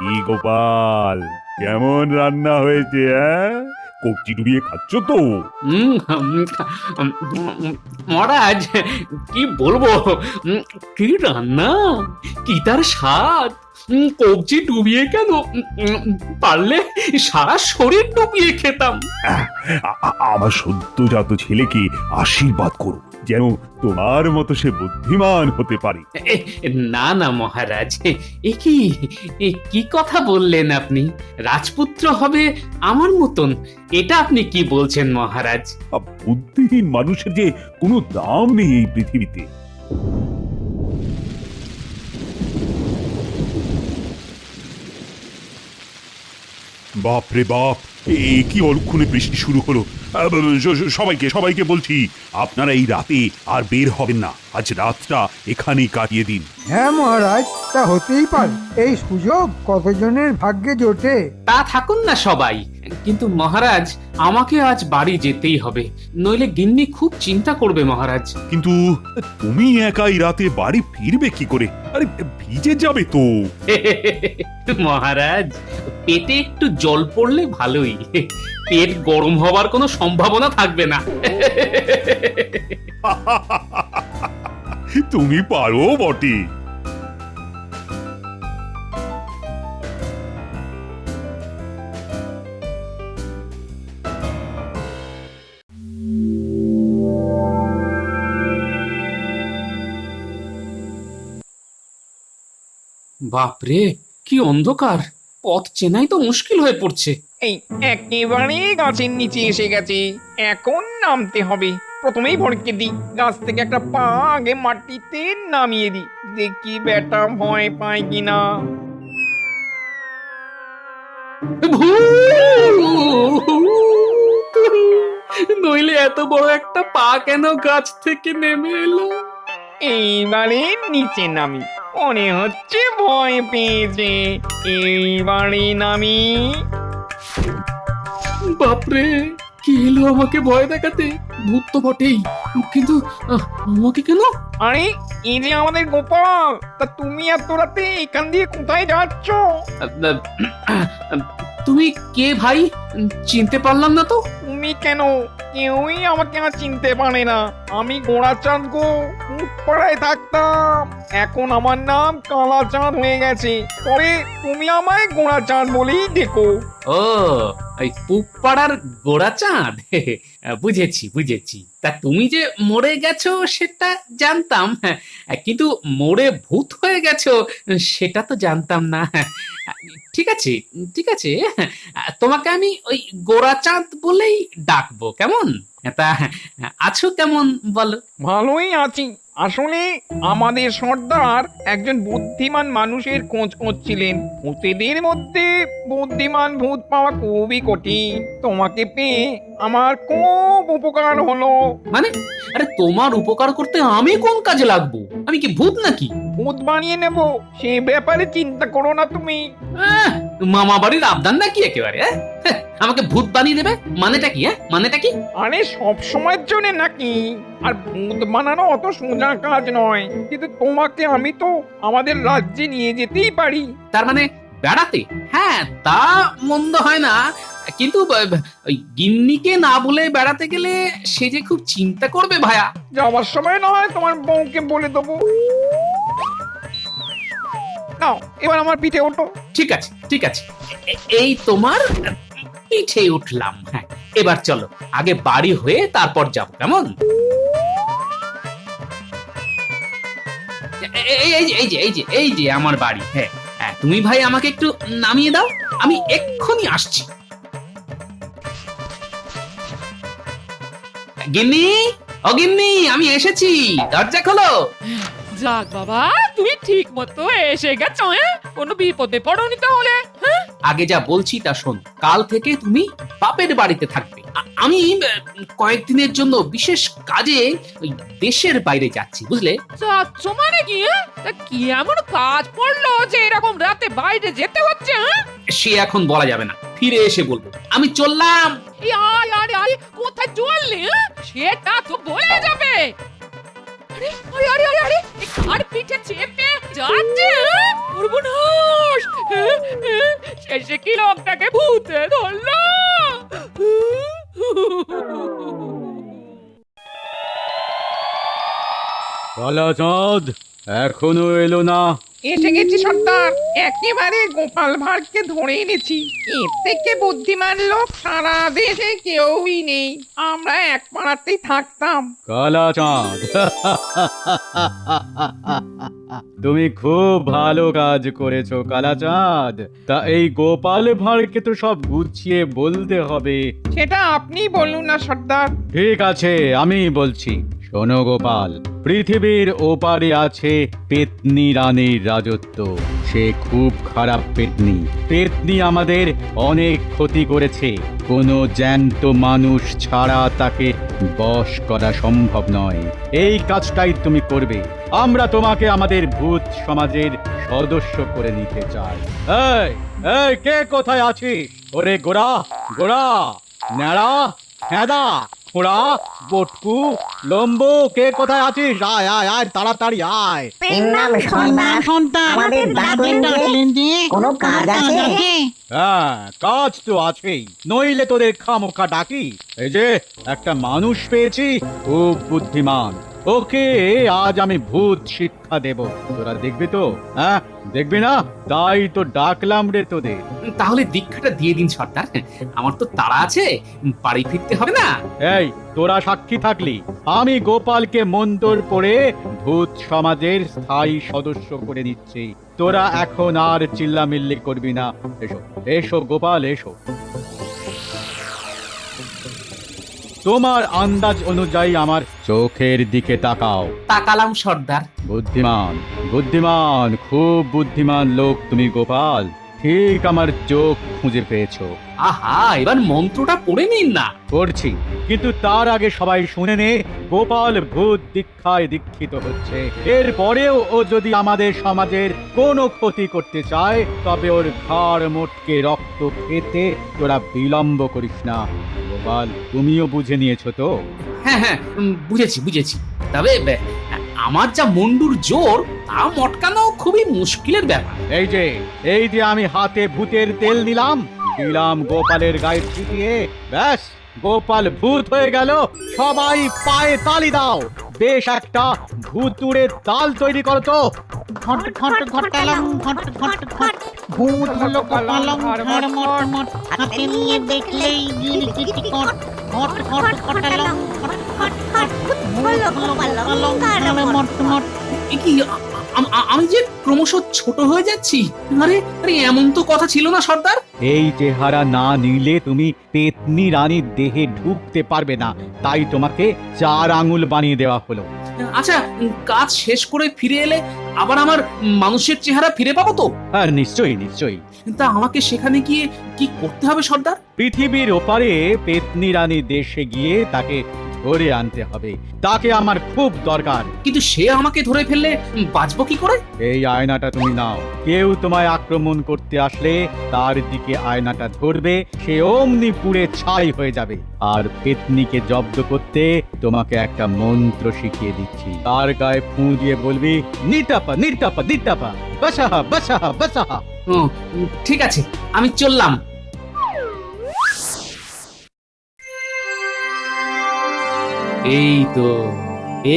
কি গোপাল, কেমন রান্না হয়েছে? কবজি ডুবিয়ে খাচ্ছ তো? উম, উম, মহারাজ, কি বলবো? উম, কি রান্না, কি তার স্বাদ! কবজি ডুবিয়ে কেন, পারলে সারা শরীর ডুবিয়ে খেতাম। আমার সদ্যজাত ছেলেকে আশীর্বাদ করো, যেন তোমার মতো সে বুদ্ধিমান হতে পারে। এ, না না মহারাজ, এ কি কথা বললেন আপনি? রাজপুত্র হবে আমার মতন, এটা আপনি কি বলছেন মহারাজ? বুদ্ধিহীন মানুষের যে কোনো দাম নেই এই পৃথিবীতে। বাপ রে বাপ, কি অলক্ষণে বৃষ্টি শুরু হলো! সবাইকে সবাইকে বলছি, আপনারা এই রাতে আর বের হবেন না। আজ রাতটা এখানেই কাটিয়ে দিন। হ্যাঁ মহারাজ, তা হতেই পারে। এই সুযোগ কতজনের ভাগ্যে জোটে। তা থাকুন না সবাই, কিন্তু মহারাজ আমাকে আজ বাড়ি যেতেই হবে, নইলে গিন্নি খুব চিন্তা করবে মহারাজ। কিন্তু তুমি একাই রাতে বাড়ি ফিরবে কি করে? আরে ভিজে যাবে তো। মহারাজ, পেটে একটু জল পড়লে ভালোই, পেট গরম হবার কোনো সম্ভাবনা থাকবে না। তুমি পারো বটে। বাপরে, কি অন্ধকার! পথ চেনাই তো মুশকিল হয়ে পড়ছে। এই একেবারে গাছের নিচে এসে গেছে, এখন নামতে হবে। প্রথমেই ভড়কে দিই, গাছ থেকে একটা পা আগে মাটিতে নামিয়ে দিই, দেখি বেটা ভয় পায় কিনা। নইলে এত বড় একটা পা কেন গাছ থেকে নেমে এলো? এইবারে নিচে নামি, মনে হচ্ছে ভয় পেয়েছে। এইবারে নামি। বাপরে, কি এলো আমাকে ভয় দেখাতে? ভূত তো বটেই, কিন্তু আমাকে কেন? আরে, এই যে আমাদের গোপাল, তা তুমি এত রাতে এখান দিয়ে কোথায় যাচ্ছ? তুমি কে ভাই? চিনতে পারলাম না তো। তুমি কেন? কেউই আমাকে আর চিনতে পারে না। আমি গোড়াচাঁদ গো, পাড়ায় থাকতাম। এখন আমার নাম কালাচাঁদ হয়ে গেছে, তবে তুমি আমায় গোড়াচাঁদ বলেই ডেকো। ও, ওই পুপাড়ার গোড়াচাঁদ। বুঝেছি বুঝেছি। তা তুমি যে মরে গেছো সেটা জানতাম, কিন্তু মরে ভূত হয়ে গেছো সেটা তো জানতাম না। ঠিক আছে ঠিক আছে, তোমাকে আমি ওই গোড়াচাঁদ বলেই ডাকবো, কেমন? তা আছো কেমন বলো? ভালোই আছি। আসলে আমাদের সর্দার একজন বুদ্ধিমান মানুষের খোঁজ করছিলেন। ভূতেদের মধ্যে বুদ্ধিমান ভূত পাওয়া খুবই কঠিন। তোমাকে পেয়ে আমার খুব উপকার হলো। মানে, আরে তোমার উপকার করতে আমি কোন কাজে লাগবো? আমি কি ভূত নাকি? ভূত বানিয়ে নেব, সে ব্যাপারে চিন্তা করো না তুমি। আহ, মামা বাড়ির আবদার নাকি একেবারে? আমাকে ভূত বানিয়ে দেবে মানেটা কি? মানেটা কি? আরে, সব সময়ের জন্য নাকি? আর ভূত বানানো অত সোজা কাজ নয়, কিন্তু তোমাকে আমি তো আমাদের রাজ্যে নিয়ে যেতেই পারি। তার মানে বেড়াতে? হ্যাঁ, তা মন্দ হয় না, কিন্তু ওই গিন্নিকে না বলে বেড়াতে গেলে সে যে খুব চিন্তা করবে ভায়া। যাওয়ার সময় না হয় তোমার বউকে বলে দেবো। নাও, এবার আমার পিঠে ওঠো। ঠিক আছে ঠিক আছে, এই তোমার পিঠে উঠলাম। হ্যাঁ, এবার চলো, আগে বাড়ি হয়ে তারপর যাব, কেমন? এই যে আমার বাড়ি। হ্যাঁ হ্যাঁ, তুমি ভাই আমাকে একটু নামিয়ে দাও, আমি এক্ষুনি আসছি। গিন্নি, ও গিন্নি, আমি এসেছি, দরজা খোলো। যাক বাবা, তুমি ঠিক মতো এসে গেছো। কোনো বিপদে পড়োনি তাহলে? আগে যা বলছি তা শোন, কাল থেকে তুমি বাপের বাড়িতে থাকবে। আমি কয়েকদিনের জন্য বিশেষ কাজে ওই দেশের বাইরে যাচ্ছি, বুঝলে? যাচ্ছ মানে কি? তা কি এমন কাজ পড়লো যে এরকম রাতে বাইরে যেতে হচ্ছে? সে এখন বলা যাবে না, ফিরে এসে বলবো। আমি চললাম। আরে আরে, কোথায় চললে? সেটা তো বলে যাবে। আরে আরে আরে আরে আরে, কার পিঠে চেপে যাচ্ছে? সর্বনাশ! এসে কি লোকটাকে ভূতে ধরলো। কালাচাঁদ এখনো এলো না। এসে গেছি সর্দার, একেবারে গোপাল ভাঁড়কে ধরে এনেছি। এর থেকে বুদ্ধিমান লোক সারা দেশে কেউই নেই। আমরা এক পাড়াতেই থাকতাম। কালাচাঁদ তুমি খুব ভালো কাজ করেছো কালাচাঁদ। তা এই গোপাল ভাঁড়কে তো সব গুছিয়ে বলতে হবে। সেটা আপনি বলুন না সর্দার। ঠিক আছে, আমি বলছি। শোনো গোপাল, পৃথিবীর ওপারে আছে পেতনি রানীর রাজত্ব। সে খুব খারাপ পেতনি। পেতনি আমাদের অনেক ক্ষতি করেছে। কোনো জ্যান্ত মানুষ ছাড়া তাকে বশ করা সম্ভব নয়। এই কাজটাই তুমি করবে। আমরা তোমাকে আমাদের ভূত সমাজের সদস্য করে নিতে চাই। এই এই কে কোথায় আছিস? ওরে গোড়া গোড়া, ন্যাড়া, হ্যাঁদা, খোড়া, বটকু, লম্বু, কে কোথায় আছিস? আয় আয় আয়, তাড়াতাড়ি আয়। আমাদের ডাকলেন যে কোনো কাজ আছে? হ্যাঁ, কাজ তো আছেই, নইলে তোদের খামোখা ডাকি। এই যে একটা মানুষ পেয়েছি, খুব বুদ্ধিমান। ওকে আজ আমি ভূত শিক্ষা দেব। তোরা দেখবি তো? হ্যাঁ, দেখবি না? তাই তো ডাকলাম রে তোদের। তাহলে দীক্ষাটা দিয়ে দিন সর্দার, আমার তো তাড়া আছে, বাড়ি ফিরতে হবে না। এই তোরা সাক্ষী থাকলি, আমি গোপালকে মন্তর পড়ে ভূত সমাজের স্থায়ী সদস্য করে নিচ্ছি। তোরা এখন আর চিল্লামিল্লি করবি না। এসো এসো গোপাল, এসো। তোমার আন্দাজ অনুযায়ী আমার চোখের দিকে তাকাও। তাকালাম সর্দার। বুদ্ধিমান, বুদ্ধিমান, খুব বুদ্ধিমান লোক তুমি গোপাল। ঠিক আমার চোখ খুঁজে পেয়েছো। আহা, এবার মন্ত্রটা পড়ে নিন না। করছি, কিন্তু তার আগে সবাই শুনে নে, গোপাল ভূত দীক্ষায় দীক্ষিত হচ্ছে। এরপরেও ও যদি আমাদের সমাজের কোনো ক্ষতি করতে চায়, তবে ওর ঘাড় মোটকে রক্ত খেতে তোরা বিলম্ব করিস না। গোপাল, তুমিও বুঝে নিয়েছো তো? হ্যাঁ হ্যাঁ, বুঝেছি বুঝেছি। তবে আমার যা মুন্ডুর জোর, তা মটকানো খুবই মুশকিলের ব্যাপার। এই যে আমি হাতে ভূতের তেল দিলাম গোপালের গায়ে ছিটিয়ে, ব্যাস গোপাল ভূত হয়ে গেল। সবাই পায়ে তালি দাও। বেশ একটা ভূতুড়ে তাল তৈরি করো তো। ঘট ঘট ঘটালম ঘট ঘট ঘট, ভূত হলো কপালম ঘট মট মট, হাতে নিয়ে দেখলেই গিরগিটি কট। ঘট ঘট ঘটালম ঘট ঘট ঘট, ভূত হলো কপালম ঘট মট মট। এ কি, আমি যে ক্রমশ ছোট হয়ে যাচ্ছি। আরে আরে, এমন তো কথা ছিল না সর্দার। এই চেহারা না নিলে তুমি পেতনি রানীর দেহে ঢুকতে পারবে না, তাই তোমাকে 4 আঙুল বানিয়ে দেওয়া হলো। আচ্ছা, কাজ শেষ করে ফিরে এলে আবার আমার মানুষের চেহারা ফিরে পাবো তো? আর নিশ্চয়ই নিশ্চয়ই। তা আমাকে সেখানে গিয়ে কি করতে হবে সর্দার? পৃথিবীর ওপারে পেতনি রানীর দেশে গিয়ে তাকে ধরে আনতে হবে। তাকে আমার খুব দরকার। কিন্তু সে আমাকে ধরে ফেললে বাঁচবো কি করে? এই আয়নাটা তুমি নাও। কেউ তোমায় আক্রমণ করতে আসলে তার দিকে আয়নাটা ধরবে, সে অমনি পুড়ে ছাই হয়ে যাবে। আর পেতনিকে জব্দ করতে তোমাকে একটা মন্ত্র শিখিয়ে দিচ্ছি। তার গায়ে ফুঁ দিয়ে বলবি, নিটাপা নিটাপা দিটাপা, বাসাহা বাসাহা বাসাহা। ও, ঠিক আছে, আমি চললাম।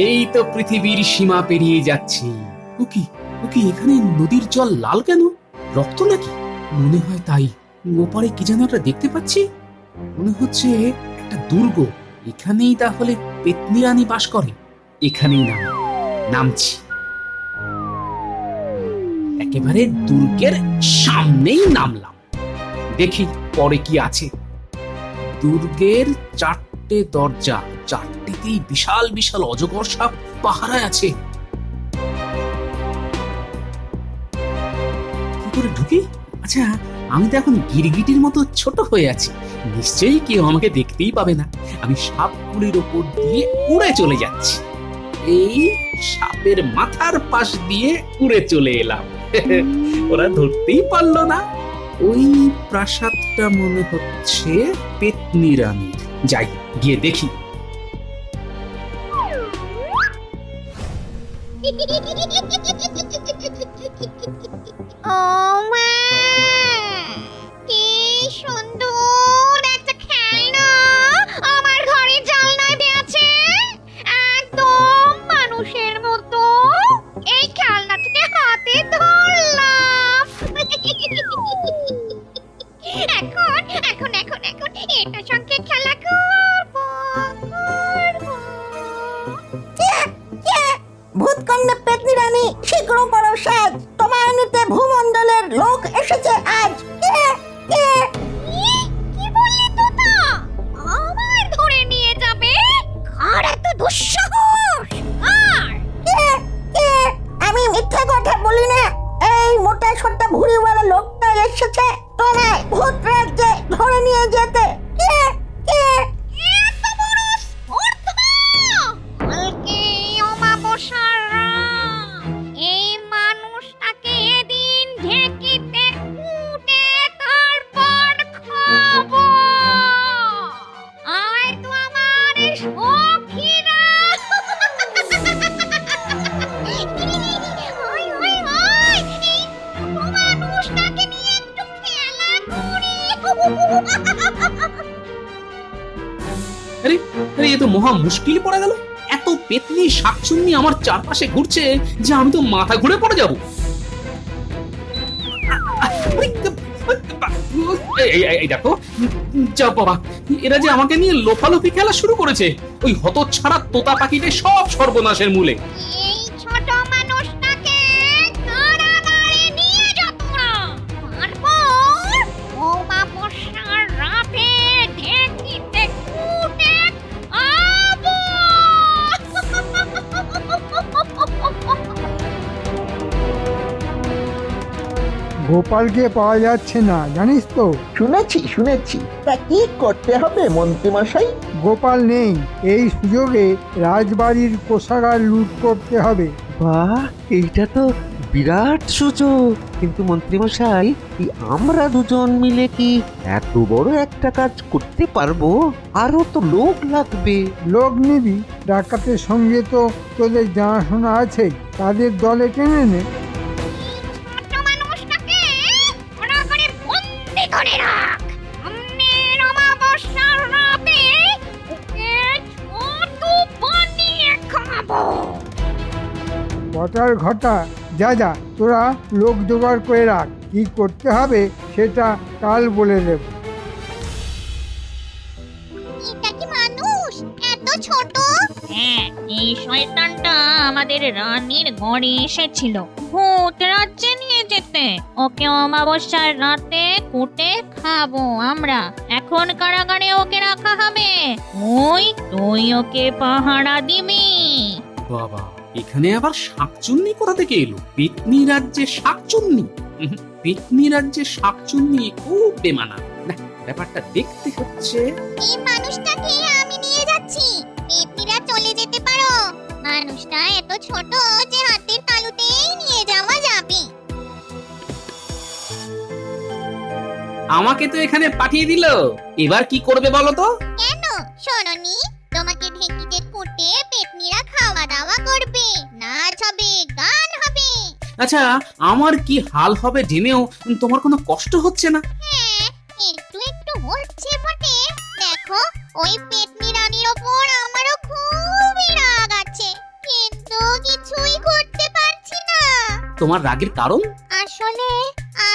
এই তো পৃথিবীর সীমা পেরিয়ে যাচ্ছি। ও কি এখানে নদীর জল লাল কেন? রক্ত নাকি? মনে হয় তাই। ওপারে কি যেন একটা দেখতে পাচ্ছি। মনে হচ্ছে একটা দুর্গ। এখানেই তাহলে পেতনি রানী বাস করে। এখানেই নামছি। একেবারে দুর্গের সামনেই নামলাম। দেখি পরে কি আছে। দুর্গের 4টে দরজা, 4টেতেই বিশাল বিশাল অজগর সাপ পাহারায় আছে। কি করে ঢুকি? আচ্ছা, আমি তো এখন গিরগিটির মতো ছোট হয়ে আছি, নিশ্চয়ই কেউ আমাকে দেখতেই পাবে না। আমি সাপগুলির ওপর দিয়ে উড়ে চলে যাচ্ছি। এই সাপের মাথার পাশ দিয়ে উড়ে চলে এলাম। ওরা ধরতেই পারলো না। ওই প্রাসাদটা মনে হচ্ছে পেতনি রানীর। যাই, গিয়ে দেখি। ও মা, সুন্দর একটা খেলনা আমার ঘরে জানলায় দিয়েছে, একদম মানুষের মতো। এই খেলনাটাকে হাতে ধরলাম। এখন এখন এখন এখন এটার সঙ্গে খেলা করবো। ভূতকন্যা পেতনি রানী, শীঘ্র করো সাজ, তোমার নিতে ভূমণ্ডলের লোক এসেছে আজ। কি বললি তোতা? আমার ধরে নিয়ে যাবে? আর এত দুঃসাহস! আর আমি মিথ্যা কথা বলি না। এই মোটা সোটা ভুঁড়িওয়ালা লোকটা এসেছে তোমায় ভূত রাজ্যে ধরে নিয়ে যেতে। এত বড় স্পর্ধা! কালকে অমাবস্যার রাত। এই মানুষটাকে এদিন ঢেকিতে কুটে তারপর খাবো। আয় তো আমার সখীরা। আয়, আয়, আয়। এই ছোট মানুষটাকে নিয়ে একটু খেলা করি। আরে আরে, এ তো মহা মুশকিল পড়ে গেল। এত পেতনি শাকচুন্নি আমার চারপাশে ঘুরছে যে আমি তো মাথা ঘুরে পড়ে যাবো। এই দেখো, যা বাবা, এরা যে আমাকে নিয়ে লোফালোফি খেলা শুরু করেছে। ওই হতচ্ছাড়া তোতা পাখিতে সব সর্বনাশের মূলে। এই ছোট মানুষটাকে কারাগারে নিয়ে যা তোরা। তারপর অমাবস্যার রাতে ঢেকিতে কুটে খাবো। গোপালকে পাওয়া যাচ্ছে না, জানিস তো? শুনেছি। তা কি করতে হবে মন্ত্রীমশাই? গোপাল নেই। এই সুযোগে রাজবাড়ির কোষাগার লুট করতে হবে। বাহ, এইটা তো বিরাট সুযোগ। কিন্তু মন্ত্রীমশাই, আমরা দুজন মিলে কি এত বড় একটা কাজ করতে পারবো? আরো তো লোক লাগবে। লোক নিবি? ডাকাতের সঙ্গে তো তোদের জানাশোনা আছে, তাদের দলে টেনে নে। ছোট মানুষটাকে কারাগারে বন্দি করে রাখ। সামনের অমাবস্যার রাতে ওকে ছতু বানিয়ে খাবো। বটার ঘটা, যা তোরা লোক জোগাড় করে রাখ। কি করতে হবে সেটা কাল বলে দেব। এটা কি মানুষ এত ছোট? হ্যাঁ, এই শয়তানটা আমাদের রানীর ঘরে এসেছিল ভূত রাজ্যে নিয়ে যেতে। ওকে অমাবস্যার রাতে কুটে খাবো আমরা। এখন কারাগারে ওকে রাখা হবে। তুই ওকে পাহারা দিবি। বাবা, এখানে আবার শাকচুন্নি কোথা থেকে এলো? পেতনি রাজ্যে শাকচুন্নি? পেতনি রাজ্যে শাকচুন্নি খুব বেমানা। না, ব্যাপারটা দেখতে হচ্ছে। এই মানুষটাকে আমি নিয়ে যাচ্ছি। পেতনিরা চলে যেতে পারো। মানুষটা এত ছোট যে হাতের তালুতেই নিয়ে যাওয়া যাবে। আমাকে তো এখানে পাঠিয়ে দিল, এবার কি করবে বলো তো? কেন শোনোনি? তোমাকে ঢেকিতে কুটে পেতনিরা খাওয়া দাওয়া করবে, নাচ হবে, গান হবে। আচ্ছা, আমার কি হাল হবে জেনেও তোমার কোনো কষ্ট হচ্ছে না? হ্যাঁ, একটু একটু হচ্ছে বটে। দেখো, ওই পেতনি রানীর ওপর আমারও খুবই রাগ আছে, কিন্তু কিছুই করতে পারছি না। তোমার রাগের কারণ?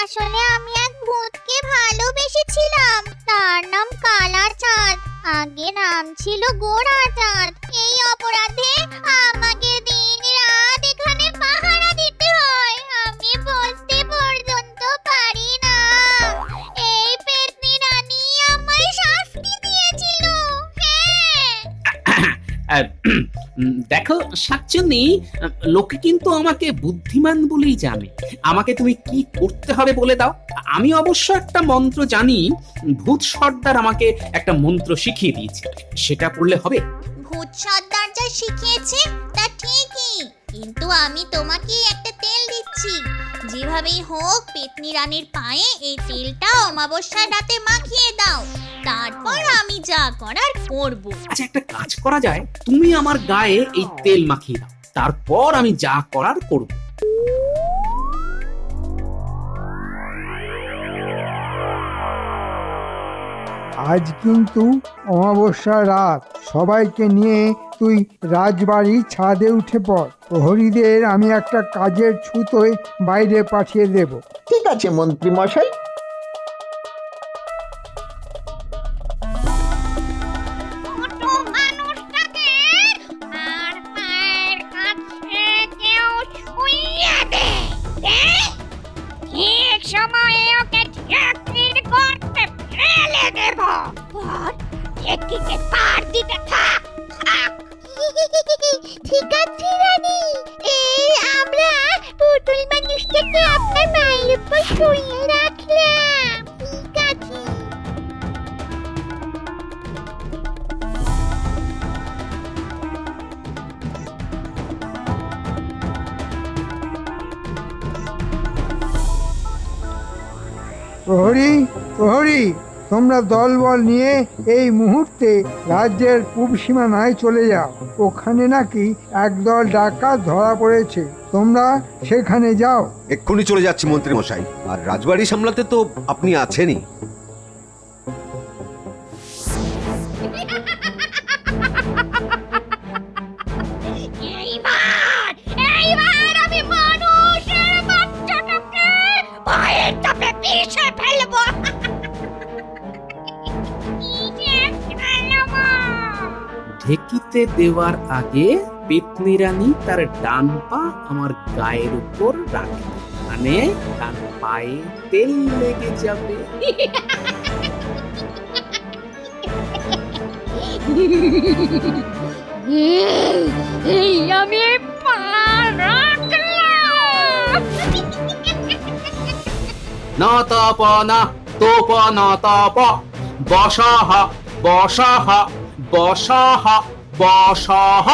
আসলে আমি এক ভূতকে ভালোবেসেছিলাম। তার নাম কালা চাঁদ, আগে নাম ছিল গোড়া চাঁদ। এই অপরাধে আমাকে দিন রাত এখানে পাহারা দিতে হয়। আমি বসতে পর্যন্ত পারি না। এই পেতনি রানী আমায় শাস্তি দিয়েছিল। হ্যাঁ, দেখো শাকচুন্নি, লোকে কিন্তু আমাকে বুদ্ধিমান বলেই জানে। আমাকে তুমি কি করতে হবে বলে দাও। আমি অবশ্য একটা মন্ত্র জানি। ভূত সর্দার আমাকে একটা মন্ত্র শিখিয়ে দিয়েছে, সেটা পড়লে হবে। ভূত সর্দার যা শিখিয়েছে তা ঠিকই, কিন্তু আমি তোমাকে একটা তেল দিচ্ছি। যেভাবেই হোক পেতনি রানীর পায়ে এই তেলটা অমাবস্যার রাতে মাখিয়ে দাও। তারপর আমি যা করার করব। আচ্ছা, একটা কাজ করা যায়, তুমি আমার গায়ে এই তেল মাখিয়ে দাও, তারপর আমি যা করার করব। আজ কিন্তু অমাবস্যা রাত, সবাইকে নিয়ে তুই রাজবাড়ির ছাদে উঠে পড়। প্রহরীদের আমি একটা কাজের ছুতোয় বাইরে পাঠিয়ে দেব। ঠিক আছে মন্ত্রী মশাই। ছোট মানুষটাকে আর পায়ের কাছে কেউ ছুঁয়ে দে। ঠিক সময়ে ওকে চাকরির করতে ফেলে দেব। ঠেকিতে পার দিতে থাক। ঠিক আছে রানী, এই আমরা পুতুল মানুষটাকে আপনার মায়ের উপর শুইয়ে রাখলাম। ঠিক আছে। প্রহরী, প্রহরী, তোমরা দলবল নিয়ে এই মুহূর্তে রাজ্যের পূব সীমানায় চলে যাও। ওখানে নাকি একদল ডাকাত ধরা পড়েছে, তোমরা সেখানে যাও। এক্ষুনি চলে যাচ্ছি মন্ত্রী মশাই। আর রাজবাড়ি সামলাতে তো আপনি আছেনই। এইবার আমি মানুষের বাচ্চাটাকে পায়ের চাপে পিষে ফেলবো। ঢেকিতে দেওয়ার আগে পেতনি রানী তার ডান পা আমার গায়ের উপর রাখে, মানে ডান পায়ে তেল লেগে যাবে। এই আমি পা রাখলাম। না তপ না তোপ না তপ বসাহ বসাহ বসাহ বসাহ।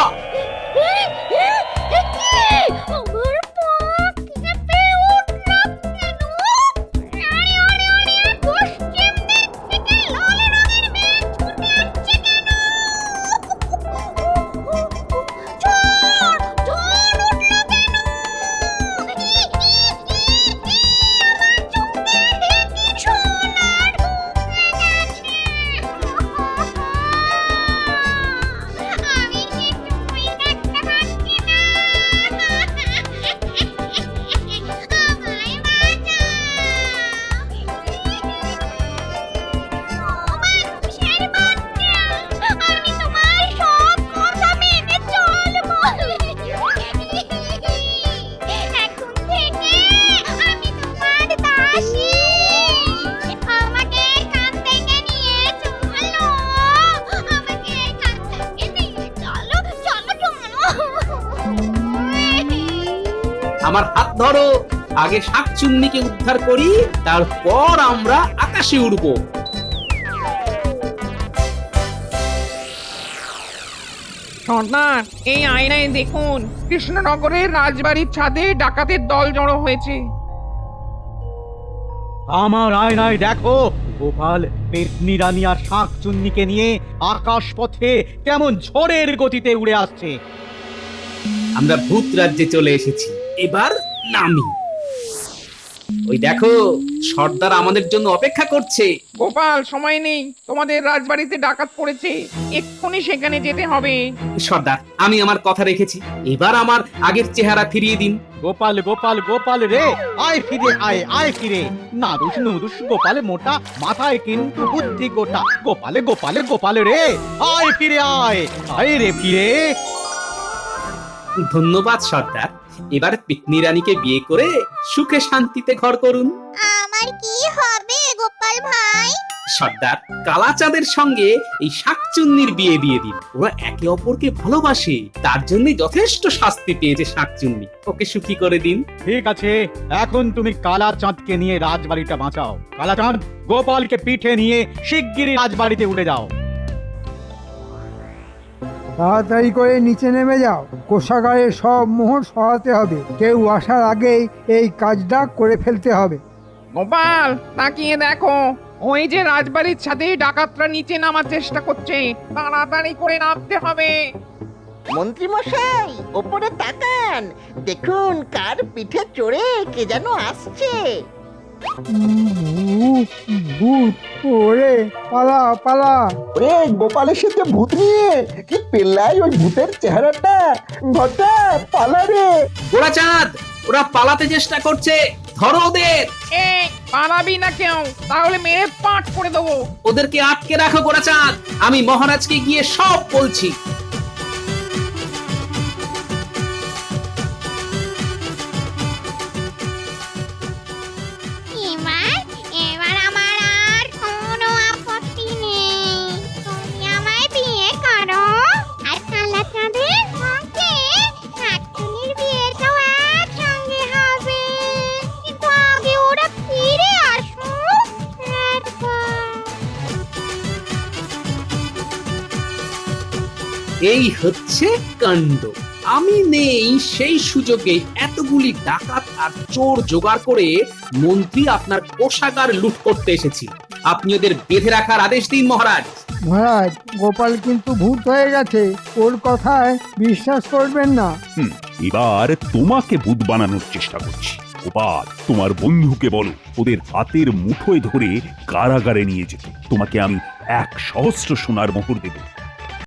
আমার পা কেঁপে উঠল কেন? আরে আরে আরে, পশ্চিম দিক থেকে লাল রঙের মেঘ ছুটে আসছে কেন? ঝড় ঝড় উঠল কেন? আমার চোখে দেখি সোনা ঢুকে গেছে। আমি কিছুই দেখতে পাচ্ছি না। আমায় বাঁচাও। ও মানুষের বাচ্চা, আমি তোমার সব কথা মেনে চলবো। এখন থেকে আমি তোমার দাসী। আমাকে এখান থেকে নিয়ে চলো। আমাকে এখান থেকে নিয়ে চলো, চলো, চলো। আমার হাত ধরো, আগে শাকচুন্নিকে উদ্ধার করি, তারপর আমরা আকাশে উড়বো। সর্দার, এই আয়নায় দেখুন, কৃষ্ণনগরের রাজবাড়ির ছাদে ডাকাতের দল জড়ো হয়েছে। আমার আয়নায় দেখো, গোপাল পেতনি রানী আর শাকচুন্নিকে নিয়ে আকাশ পথে কেমন ঝড়ের গতিতে উড়ে আসছে। আমরা ভূত রাজ্যে চলে এসেছি, এবার নামি। ওই দেখো, সর্দার আমাদের জন্য অপেক্ষা করছে। গোপাল, সময় নেই, তোমাদের রাজবাড়িতে ডাকাত পড়েছে, এক্ষুনি সেখানে যেতে হবে। সর্দার, আমি আমার কথা রেখেছি, এবার আমার আগের চেহারা ফিরিয়ে দিন। গোপাল গোপাল গোপাল রে, আয় ফিরে আয়, আয় ফিরে। নাদুস নুদুস গোপাল মোটা, মাথায় কিন্তু বুদ্ধি গোটা। গোপালে গোপালে গোপাল রে, আয় ফিরে আয়, আয় রে ফিরে। ধন্যবাদ সর্দার, এবার পেতনি রানীকে বিয়ে করে সুখে শান্তিতে ঘর করুন। আমার কি হবে গোপাল ভাই? সর্দার, কালাচাঁদের সঙ্গে এই শাকচুন্নির বিয়ে দিয়ে দিন। ওরা একে অপরকে ভালোবাসে, তার জন্য যথেষ্ট শাস্তি পেয়েছে শাকচুন্নি। ওকে সুখী করে দিন। ঠিক আছে, এখন তুমি কালাচাঁদকে নিয়ে রাজবাড়িটা বাঁচাও। কালাচাঁদ, গোপালকে পিঠে নিয়ে শিগগিরই রাজবাড়িতে উঠে যাও। তাড়াতাড়ি করে নিচে নেমে যাও, কোষাগারে সব মোহর সরাতে হবে। কেউ আসার আগেই এই কাজটা করে ফেলতে হবে। গোপাল, তাকিয়ে দেখো, ওই যে রাজবাড়ির ছাদে ডাকাতরা নিচে নামার চেষ্টা করছে, তাড়াতাড়ি করে নামতে হবে। মন্ত্রী মশাই, ওপরে তাকান, দেখুন কার পিঠে চড়ে কে যেন আসছে। ভূত, ওরে পালা পালা। ওরে গোপালের সাথে ভূত নিয়ে কি পেল্লাই ওই ভূতের চেহারাটা, ঘটা পালা রে। গোড়াচাঁদ, ওরা পালাতে চেষ্টা করছে, ধরো ওদের। এই পালাবি না কেউ, তাহলে মেরে পাট করে দেবো। ওদেরকে আটকে রাখো গোড়াচাঁদ, আমি মহারাজকে গিয়ে সব বলছি। এবার আমার আর কোনো আপত্তি নেই। তুমি আমায় বিয়ে করো, আর কালা চাঁদের সঙ্গে শাকচুন্নির বিয়েটাও একসঙ্গে হবে। কিন্তু আগে ওরা ফিরে আসুক একবার। এই হচ্ছে কাণ্ড। আমি নেই সেই সুযোগে এতগুলি ডাকাত আর চোর জোগাড় করে মন্ত্রী আপনার কোষাগার লুট করতে এসেছি। আপনি ওদের বেঁধে রাখার আদেশ দিন মহারাজ। মহারাজ, গোপাল কিন্তু ভূত হয়ে গেছে, ওর কথায় বিশ্বাস করবেন না। এবার তোমাকে ভূত বানানোর চেষ্টা করছি। গোপাল, তোমার বন্ধুকে বলো ওদের হাতের মুঠোয় ধরে কারাগারে নিয়ে যেতে। তোমাকে আমি 1 সহস্র সোনার মোহর দেব।